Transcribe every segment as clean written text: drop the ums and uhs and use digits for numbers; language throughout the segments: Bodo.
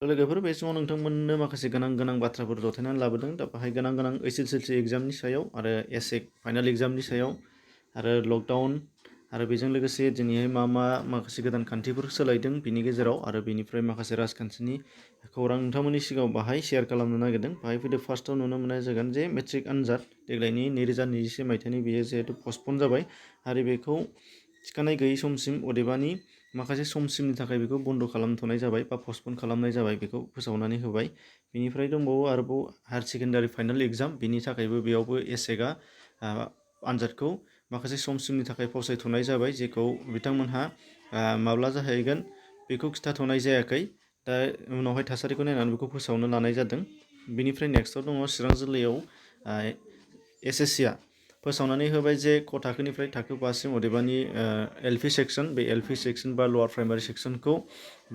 लोगोफोर बे समाव नोंथांमोननो माखासे गोनां बाथ्राफोर जथायनानै लाबोदों दा बाहाय गोनां एसएसएलसि एग्जामनि सायाव आरो एसए फाइनाल एग्जामनि सायाव आरो लकडाउन आरो बेजों लोगोसे दिनैहाय मा माखासे गोदान खान्थिफोर सोलायदों बिनि गेजेराव आरो बेनिफ्राय माखासे राजखान्थिनि खौरां नोंथांमोननि सिगाङाव बाहाय शेयार खालामनो नागिरदों। बाहाय फैदो फार्स्टआव नुनो मोननाय जागोन जे मेट्रिक आनजाद देग्लायनि 2021 मायथाइनि बेयो जिहेतु पस्टपन जाबाय आरो बेखौ थिखानाय गैयै समसिम अदेबानि माखासे समसिमनि थाखाय बेखौ बन्द खालामथ'नाय जाबाय बा पस्टपन खालामनाय जाबाय बेखौ फोसावनानै होबाय। बेनिफ्राय दंबावो आरोबाव हायार सेकेन्डारि फाइनाल एग्जाम बिनि थाखायबो बेयावबो एसएकआ आनजादखौ माखासे समसिमनि थाखाय फावसायथ'नाय जाबाय जेखौ बिथांमोनहा माब्ला जाहैगोन बेखौ खिथाथ'नाय जायाखै। दा उनावहाय थासारिखौ नायनानै बेखौ फोसावनो लानाय जादों। बेनिफ्राय नेक्स्टआव दङ चिरां जिल्लायाव एसएससिआ फोसावनानै होबाय जे क' थाखोनिफ्राय थाखो 5 सिम अदेबानि एलपि सेक्सन बे एलपि सेक्सन बा लवार प्राइमारि सेक्सनखौ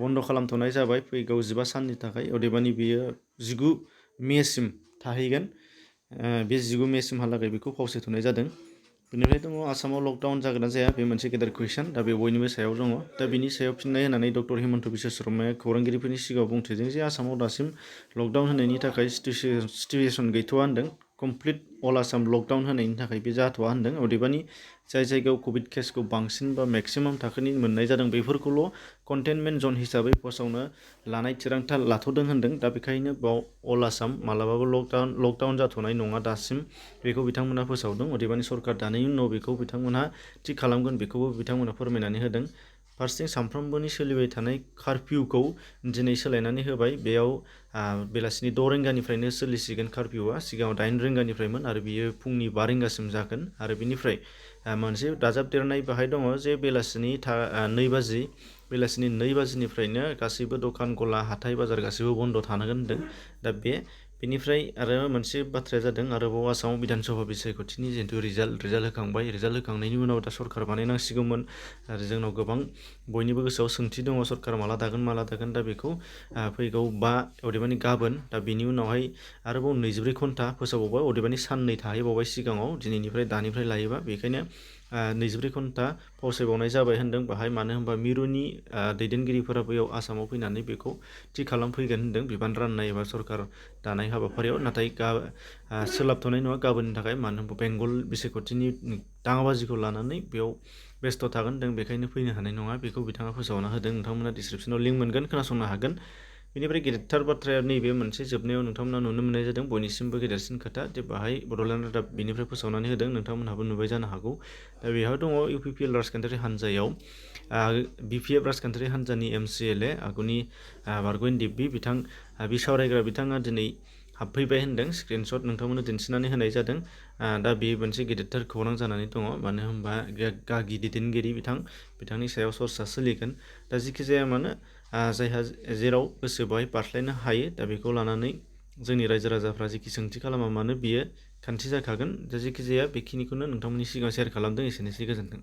बन्द खालामथ'नाय जाबाय फैगौ 15 साननि थाखाय अदेबानि बियो 19 मेसिम थाहैगोन। बे 19 मेसिमहालागै बेखौ फावसायथ'नाय जादों। बेनिफ्राय दङ आसामाव लकडाउन जागोन ना जाया बे मोनसे गेदेर कुइसन दा बे बयनिबो सायाव दङ। दा बिनि सायाव फिननाय होनानै डक्टर हिमन्त बिश्व शर्माया खौरांगिरिफोरनि सिगाङाव बुंथिदों जे आसामाव दासिम लकडाउन होनायनि थाखाय सिटुवेसन गैथ'वा होनदों। कमप्लिट अल आसाम लकडाउन होनायनि थाखाय बे जाथ'वा होनदों। अदेबानि जाय जायगायाव कभिड केसखौ बांसिन बा मेक्सिमाम थाखोनि मोननाय जादों बेफोरखौल' कन्टेनमेन्ट जन हिसाबै फोसावनो लानाय थिरांथा लाथ'दों होनदों। दा बेखायनो बाव अल आसाम मालाबाबो लकडाउन जाथ'नाय नङा दासिम बेखौ बिथांमोना फोसावदों। अदेबानि सरकार दानायनि उनाव बेखौ बिथांमोनहा थि खालामगोन बेखौबो बिथांमोना फोरमायनानै होदों। फारसेथिं सानफ्रोमबोनि सोलिबाय थानाय कारफिउखौ दिनै सोलायनानै होबाय। बेयाव बेलासिनि 6 रिंगानिफ्रायनो सोलिसिगोन कारफिउआ सिगाङाव 8 रिंगानिफ्रायमोन आरो बियो फुंनि 5 रिंगासिम जागोन आरो बिनिफ्राय मोनसे दाजाबदेरनाय बाहाय दङ जे बेलासिनि 2 बाजिनिफ्रायनो गासैबो दखान गला हाथाय बाजार गासैबो बन्द थानांगोन होनदों। दा बेनिफ्राय आरो मोनसे बाथ्राया जादों आरोबाव आसामाव बिधान सभा बिसायख'थिनि जिहेतु रिजाल्ट होखांबाय। रिजाल्ट होखांनायनि उनाव दा सरकार बानायनांसिगौमोन आरो जोंनाव गोबां बयनिबो गोसोआव सोंथि दङ सरकार माला दागोन दा बेखौ फैगौ 5 अदेबानि गाबोन दा बेनि उनावहाय आरोबाव 24 घन्टा फोसावबावबाय अदेबानि साननै थाहैबावबाय सिगाङाव दिनैनिफ्राय दानिफ्राय लायोबा बेखायनो 24 घन्टा फावसायबावनाय जाबाय होनदों। बाहाय मानो होनबा मिरुनि दैदेनगिरिफोरा बैयाव आसामाव फैनानै बेखौ थि खालामफैगोन होनदों बिबान राननाय एबा सरकार दानाय हाबाफारियाव। नाथाय सोलाबथ'नाय नङा गाबोननि थाखाय मानो होनबा बेंगल बिसायख'थिनि दाङाबाजिखौ लानानै बेयाव बेस्थ' थागोन होनदों बेखायनो फैनो हानाय नङा बेखौ बिथाङा फोसावना होदों। नोंथांमोना डिसक्रिपसनाव लिंक मोनगोन खोनासंनो हागोन। बेनिफ्राय गेदेरथार बाथ्राया नैबे मोनसे जोबनायाव नोंथांमोना नुनो मोननाय जादों बयनिसिमबो गेदेरसिन खोथा जे बाहाय बड'लेण्ड रादाब बेनिफ्राय फोसावनानै होदों नोंथांमोनहाबो नुबाय जानो हागौ। दा बेहाय दङ इउपिपिएल राजखान्थियारि हान्जायाव बिपिएफ राजखान्थियारि हान्जानि MCLA आगुनि बारग'इन देबि बिथां बिसावरायग्रा बिथाङा दिनै हाबफैबाय होनदों। स्क्रिनशट नोंथांमोननो दिन्थिनानै होनाय जादों। दा बेयो मोनसे गेदेरथार खौरां जानानै दङ मानो होनबा गागि दैदेनगिरि बिथांनि सायाव सरसा सोलिगोन। दा जिखि जाया मानो जायहा जेराव गोसो बेवहाय बारस्लायनो हायो दा बेखौ लानानै जोंनि रायजो राजाफ्रा जेखि सोंथि खालामा मानो बियो खान्थि जाखागोन। दा जेखि जाया बेखिनिखौनो नोंथांमोननि सिगाङाव शेयार खालामदों। एसेनोसै गोजोन्थों।